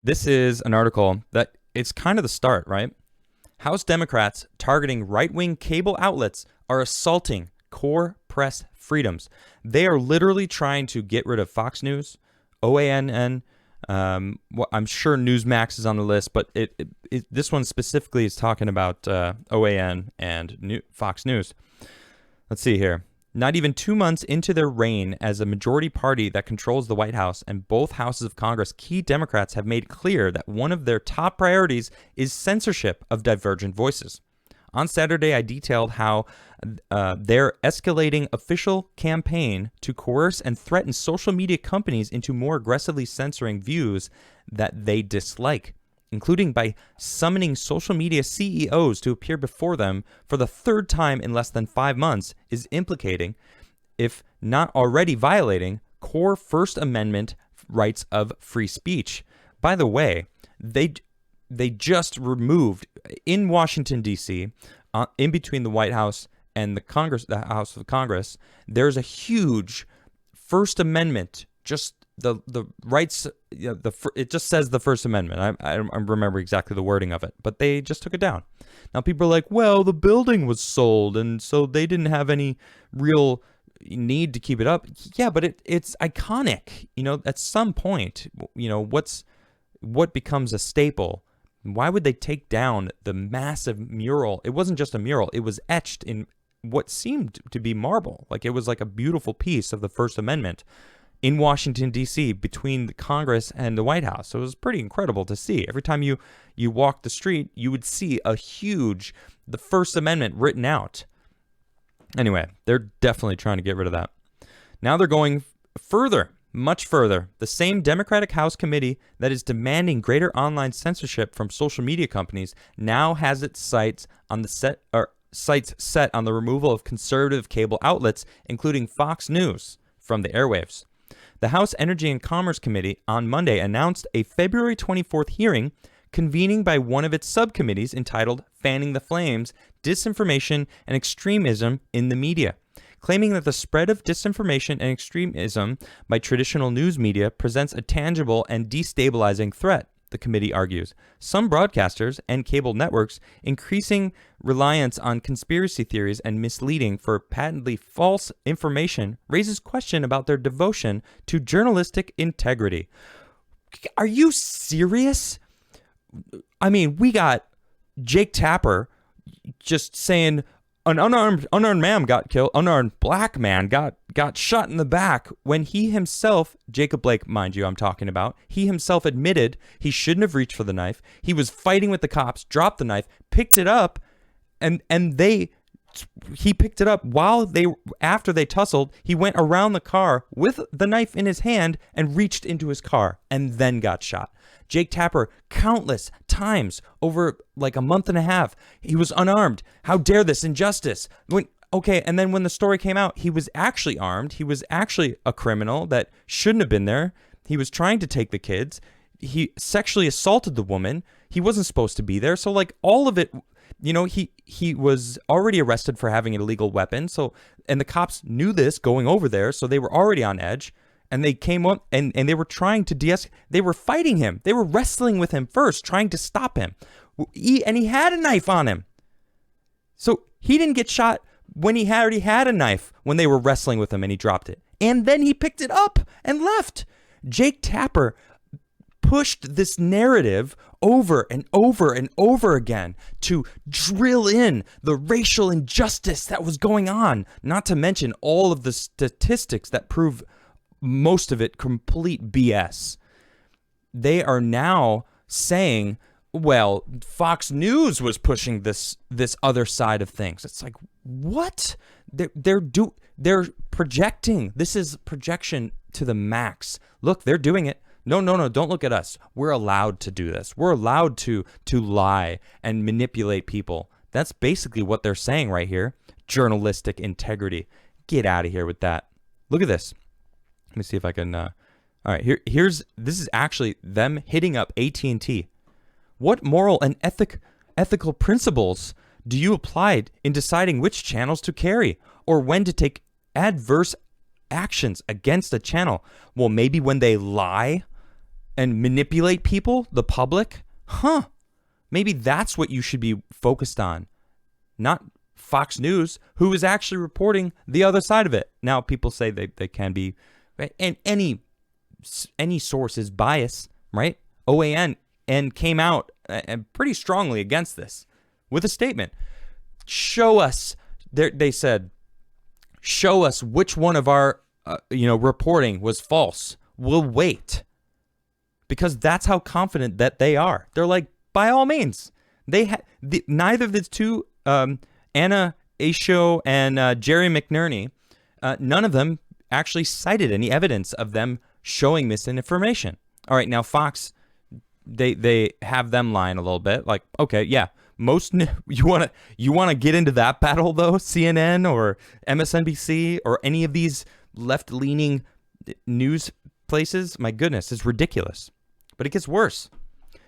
This is an article that it's kind of the start, right? House Democrats targeting right wing cable outlets are assaulting core press freedoms. They are literally trying to get rid of Fox News, OANN. I'm sure Newsmax is on the list, but this one specifically is talking about OAN and Fox News. Let's see here. Not even 2 months into their reign as a majority party that controls the White House and both houses of Congress, key Democrats have made clear that one of their top priorities is censorship of divergent voices. On Saturday, I detailed how their escalating official campaign to coerce and threaten social media companies into more aggressively censoring views that they dislike, including by summoning social media CEOs to appear before them for the third time in less than 5 months, is implicating, if not already violating, core First Amendment rights of free speech. By the way, they just removed in Washington, D.C., in between the White House and the House of Congress, there's a huge First Amendment, just the rights, it just says the First Amendment. I don't remember exactly the wording of it, but they just took it down. Now people are like, well, the building was sold, and so they didn't have any real need to keep it up. Yeah, but it's iconic. At some point, what becomes a staple? Why would they take down the massive mural? It wasn't just a mural. It was etched in what seemed to be marble. Like it was like a beautiful piece of the First Amendment in Washington, D.C., between the Congress and the White House. So it was pretty incredible to see. Every time you walk the street, you would see the First Amendment written out. Anyway, they're definitely trying to get rid of that. Now they're going further, much further. The same Democratic House committee that is demanding greater online censorship from social media companies now has its sights set on the removal of conservative cable outlets, including Fox News, from the airwaves. The House Energy and Commerce Committee on Monday announced a February 24th hearing convening by one of its subcommittees entitled Fanning the Flames, Disinformation and Extremism in the Media, claiming that the spread of disinformation and extremism by traditional news media presents a tangible and destabilizing threat. The committee argues. Some broadcasters and cable networks increasing reliance on conspiracy theories and misleading for patently false information raises question about their devotion to journalistic integrity. Are you serious? I mean, we got Jake Tapper just saying an unarmed man got killed. Unarmed black man got shot in the back when he himself, Jacob Blake, mind you, I'm talking about, he himself admitted he shouldn't have reached for the knife. He was fighting with the cops, dropped the knife, picked it up, and he picked it up after they tussled. He went around the car with the knife in his hand and reached into his car and then got shot. Jake Tapper, countless times over like a month and a half, he was unarmed. How dare this injustice? And then when the story came out, he was actually armed. He was actually a criminal that shouldn't have been there. He was trying to take the kids. He sexually assaulted the woman. He wasn't supposed to be there. So like all of it, he was already arrested for having an illegal weapon. So, and the cops knew this going over there. So they were already on edge. And they came up and they were trying to de-escalate. They were fighting him. They were wrestling with him first, trying to stop him. And he had a knife on him. So he didn't get shot when he already had a knife when they were wrestling with him and he dropped it. And then he picked it up and left. Jake Tapper pushed this narrative over and over and over again to drill in the racial injustice that was going on, not to mention all of the statistics that prove most of it complete BS. They are now saying, well, Fox News was pushing this other side of things. It's like, what? They're projecting. This is projection to the max. Look, they're doing it. No, don't look at us. We're allowed to do this. We're allowed to lie and manipulate people. That's basically what they're saying right here. Journalistic integrity. Get out of here with that. Look at this. Let me see if I can. All right, this is actually them hitting up AT&T. What moral and ethical principles do you apply in deciding which channels to carry or when to take adverse actions against a channel? Well, maybe when they lie and manipulate people, the public? Maybe that's what you should be focused on, not Fox News, who is actually reporting the other side of it. Now, people say they can be, and any source is biased, right? OAN and came out pretty strongly against this with a statement. Show us, they said, show us which one of our reporting was false. We'll wait. Because that's how confident that they are. They're like, by all means. Neither of the two, Anna Asho and Jerry McNerney, none of them actually cited any evidence of them showing misinformation. All right, now Fox, they have them lying a little bit. Like, okay, yeah, you want to get into that battle though? CNN or MSNBC or any of these left-leaning news places? My goodness, it's ridiculous. But it gets worse.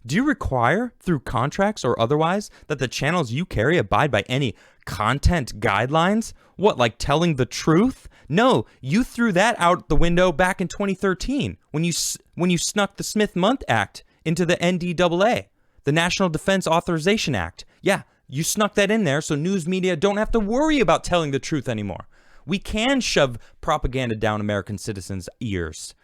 Do you require, through contracts or otherwise, that the channels you carry abide by any content guidelines? What, like telling the truth? No, you threw that out the window back in 2013 when you snuck the Smith-Mundt Act into the NDAA, the National Defense Authorization Act. Yeah, you snuck that in there so news media don't have to worry about telling the truth anymore. We can shove propaganda down American citizens' ears.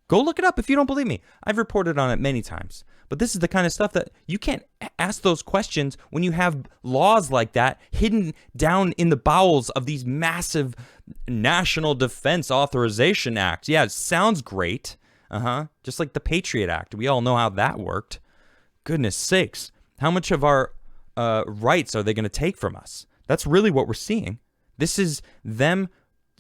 Go look it up if you don't believe me. I've reported on it many times. But this is the kind of stuff that you can't ask those questions when you have laws like that hidden down in the bowels of these massive National Defense Authorization Acts. Yeah, it sounds great. Just like the Patriot Act. We all know how that worked. Goodness sakes. How much of our rights are they going to take from us? That's really what we're seeing. This is them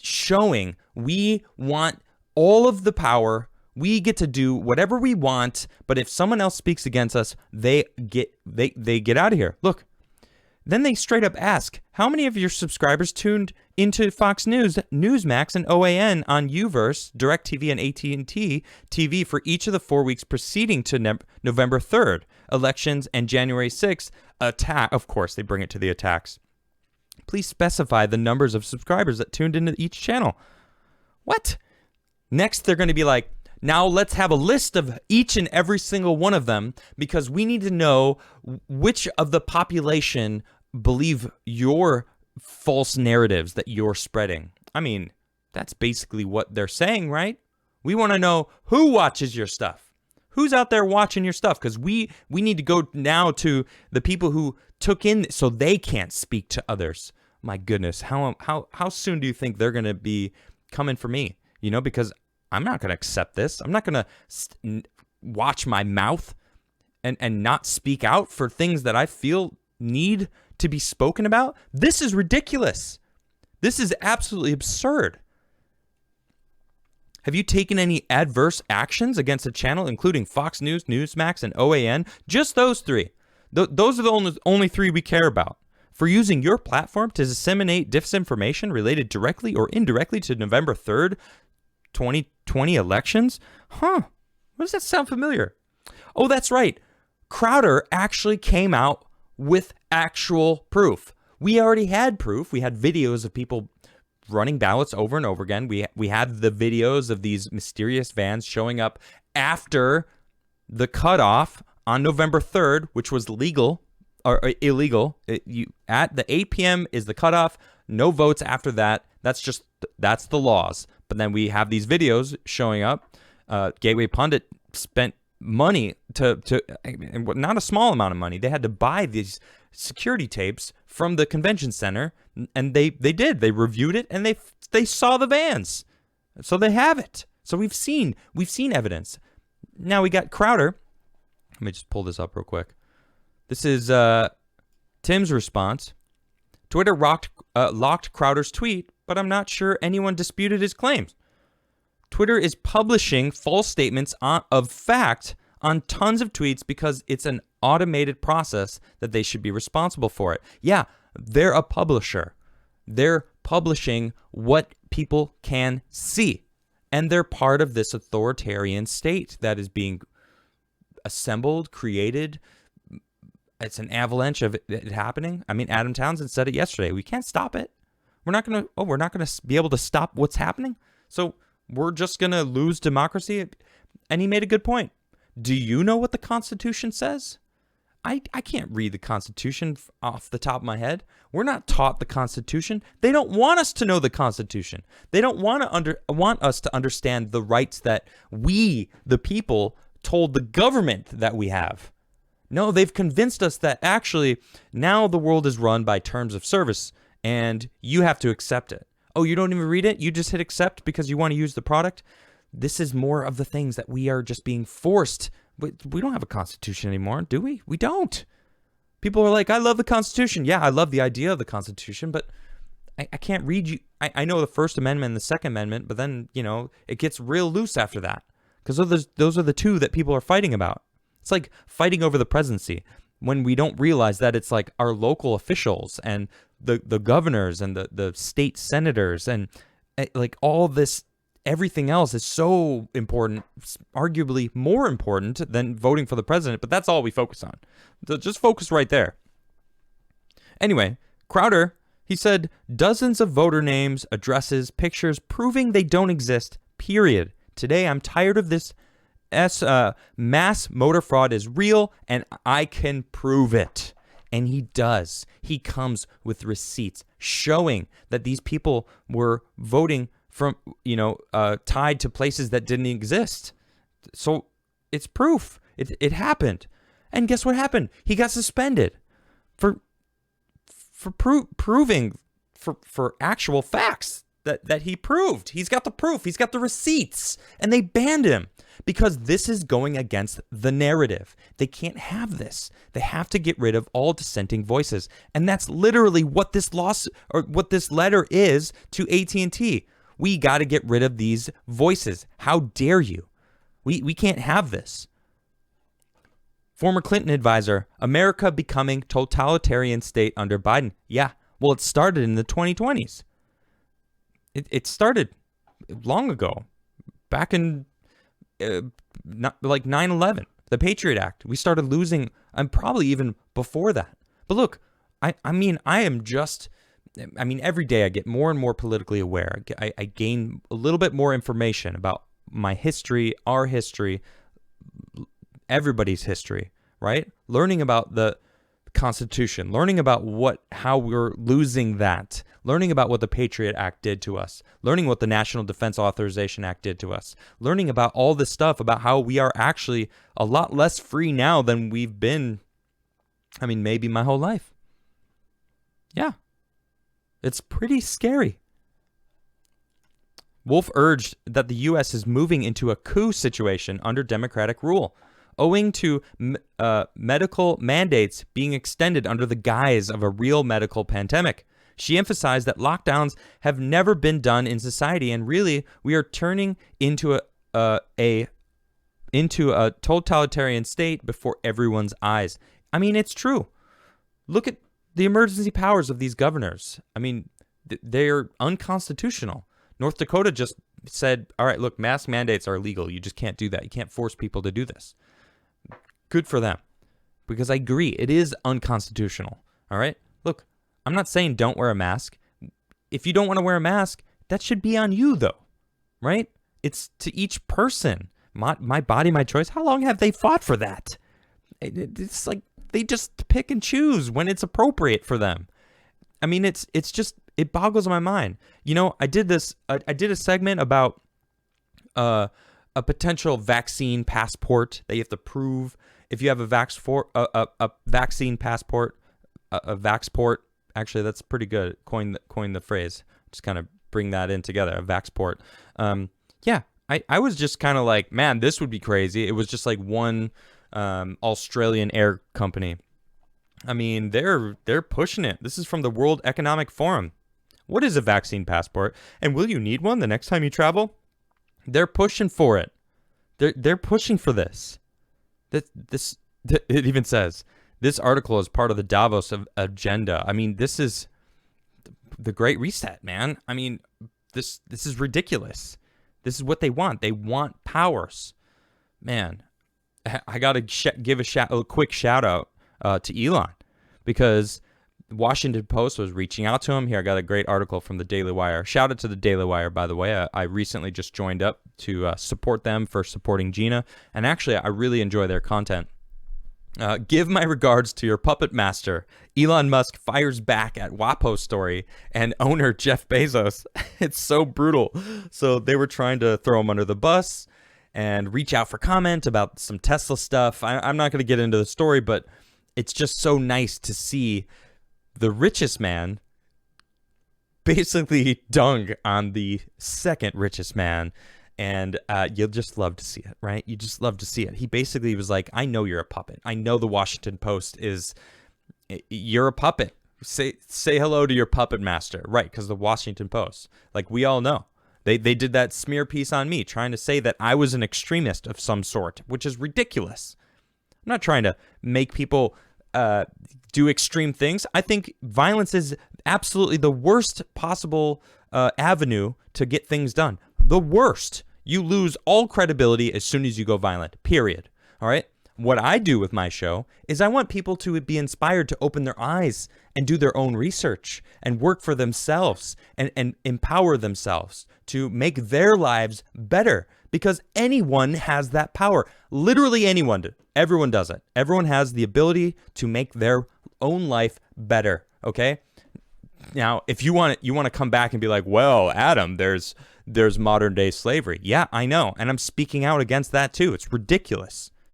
showing we want all of the power. We get to do whatever we want, but if someone else speaks against us, they get out of here. Look, then they straight up ask, how many of your subscribers tuned into Fox News, Newsmax, and OAN on Uverse, DirecTV, and AT&T TV for each of the 4 weeks preceding to November 3rd, elections, and January 6th, attack. Of course, they bring it to the attacks. Please specify the numbers of subscribers that tuned into each channel. What? Next, they're going to be like, now let's have a list of each and every single one of them because we need to know which of the population believe your false narratives that you're spreading. I mean, that's basically what they're saying, right? We want to know who watches your stuff. Who's out there watching your stuff? Because we need to go now to the people who took in so they can't speak to others. My goodness, how soon do you think they're going to be coming for me? Because I'm not going to accept this. I'm not going to watch my mouth and not speak out for things that I feel need to be spoken about. This is ridiculous. This is absolutely absurd. Have you taken any adverse actions against a channel, including Fox News, Newsmax, and OAN? Just those three. Those are the only three we care about. For using your platform to disseminate disinformation related directly or indirectly to November 3rd, 2020 elections? Does that sound familiar? Oh, that's right. Crowder actually came out with actual proof. We already had proof. We had videos of people running ballots over and over again. We had the videos of these mysterious vans showing up after the cutoff on November 3rd, which was legal or illegal. At the 8 p.m. is the cutoff. No votes after that. That's the laws. But then we have these videos showing up. Gateway Pundit spent money not a small amount of money. They had to buy these security tapes from the convention center, and they did. They reviewed it, and they saw the vans, so they have it. So we've seen evidence. Now we got Crowder. Let me just pull this up real quick. This is Tim's response. Twitter locked Crowder's tweet, but I'm not sure anyone disputed his claims. Twitter is publishing false statements of fact on tons of tweets because it's an automated process that they should be responsible for it. Yeah, they're a publisher. They're publishing what people can see. And they're part of this authoritarian state that is being assembled, created. It's an avalanche of it happening. I mean, Adam Townsend said it yesterday. We can't stop it. We're not going to be able to stop what's happening. So we're just going to lose democracy. And he made a good point. Do you know what the Constitution says? I can't read the Constitution off the top of my head. We're not taught the Constitution. They don't want us to know the Constitution. They don't want us to understand the rights that we, the people, told the government that we have. No, they've convinced us that actually now the world is run by terms of service and you have to accept it. Oh, you don't even read it? You just hit accept because you want to use the product? This is more of the things that we are just being forced. We don't have a Constitution anymore, do we? We don't. People are like, I love the Constitution. Yeah, I love the idea of the Constitution, but I can't read you. I know the First Amendment and the Second Amendment, but then, it gets real loose after that. Because those are the two that people are fighting about. It's like fighting over the presidency when we don't realize that it's like our local officials and the governors and the state senators and like all this, everything else is so important, arguably more important than voting for the president, but that's all we focus on. So just focus right there. Anyway, Crowder, he said dozens of voter names, addresses, pictures proving they don't exist, period. Today, I'm tired of this. Mass voter fraud is real, and I can prove it. And he does. He comes with receipts showing that these people were voting from, tied to places that didn't exist. So it's proof. It happened. And guess what happened? He got suspended for proving for actual facts that he proved. He's got the proof. He's got the receipts. And they banned him because this is going against the narrative. They can't have this. They have to get rid of all dissenting voices. And that's literally what this what this letter is to AT&T. We got to get rid of these voices. How dare you? We can't have this. Former Clinton advisor, America becoming totalitarian state under Biden. Yeah, well, it started in the 2020s. It started long ago, back in like 9/11, the Patriot Act. We started losing, and probably even before that. But look, I mean, every day I get more and more politically aware. I gain a little bit more information about my history, our history, everybody's history, right? Learning about the Constitution, learning about how we're losing that, learning about what the Patriot Act did to us, learning what the National Defense Authorization Act did to us, learning about all this stuff about how we are actually a lot less free now than we've been, maybe my whole life. Yeah. It's pretty scary. Wolf urged that the U.S. is moving into a coup situation under Democratic rule, owing to medical mandates being extended under the guise of a real medical pandemic. She emphasized that lockdowns have never been done in society, and really, we are turning into a totalitarian state before everyone's eyes. It's true. Look at the emergency powers of these governors. They're unconstitutional. North Dakota just said, all right, look, mask mandates are illegal. You just can't do that. You can't force people to do this. Good for them. Because I agree, it is unconstitutional. All right? Look, I'm not saying don't wear a mask. If you don't want to wear a mask, that should be on you, though. Right? It's to each person. My body, my choice. How long have they fought for that? It's like they just pick and choose when it's appropriate for them. It's just, it boggles my mind. I did a segment about a potential vaccine passport that you have to prove if you have a vaccine passport, a vaxport. Actually, that's pretty good. Coin the phrase. Just kind of bring that in together. A vaxport. I was just kind of like, man, this would be crazy. It was just like one Australian air company. They're pushing it. This is from the World Economic Forum. What is a vaccine passport? And will you need one the next time you travel? They're pushing for it. They're pushing for this. It even says this article is part of the Davos agenda. This is the Great Reset, man. This is ridiculous. This is what they want. They want powers, man. I gotta give a quick shout out to Elon, because Washington Post was reaching out to him. Here, I got a great article from the Daily Wire. Shout out to the Daily Wire, by the way. I recently just joined up to support them for supporting Gina, and actually, I really enjoy their content. Give my regards to your puppet master. Elon Musk fires back at WAPO story and owner Jeff Bezos. It's so brutal. So they were trying to throw him under the bus and reach out for comment about some Tesla stuff. I'm not going to get into the story, but it's just so nice to see the richest man basically dung on the second richest man. And you'll just love to see it, right? You just love to see it. He basically was like, I know you're a puppet. I know the Washington Post is, you're a puppet. Say hello to your puppet master, right? Because the Washington Post, like we all know, they did that smear piece on me trying to say that I was an extremist of some sort, which is ridiculous. I'm not trying to make people do extreme things. I think violence is absolutely the worst possible avenue to get things done. The worst. You lose all credibility as soon as you go violent, period. All right? What I do with my show is I want people to be inspired to open their eyes and do their own research and work for themselves and empower themselves to make their lives better, because anyone has that power. Literally anyone. Everyone does it. Everyone has the ability to make their own life better, okay? Now, if you want to come back and be like, well, Adam, there's modern day slavery. Yeah, I know. And I'm speaking out against that too. It's ridiculous.